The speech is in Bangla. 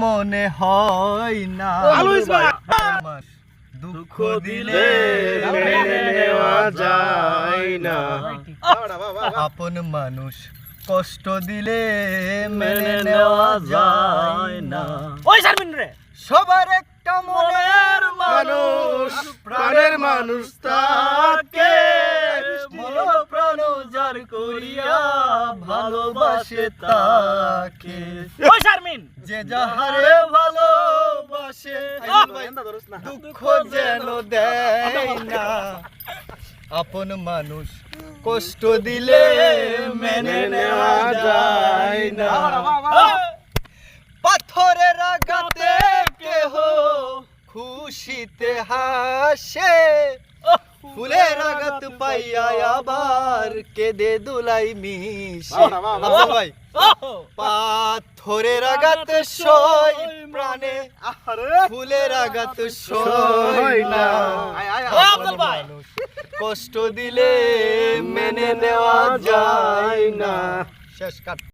মনে হয় না। দুঃখ দিলে মেনে নেওয়া যায় না, আপন মানুষ কষ্ট দিলে মেনে নেওয়া যায় না। ওই শারমিন রে সবার একটা মনের মানুষ, প্রাণের মানুষ তাকে মন প্রাণ যার করিয়া ভালোবাসে তাকে। ওই শারমিন যে যাহারে ভালোবাসে দুঃখ যেন দেয় না, আপন মানুষ কষ্ট দিলে মেনে নেওয়া যায় না। পাথরের আঘাতে কেহ খুশিতে হাসে, ফুলের আঘাত পাইয়া আবার কেঁদে দুলাই মিশে। ভাই পাথরের আঘাত সই প্রাণে, ফুলের আঘাত সই না, মানুষ কষ্ট দিলে মেনে নেওয়া যায় না। শেষ কাট।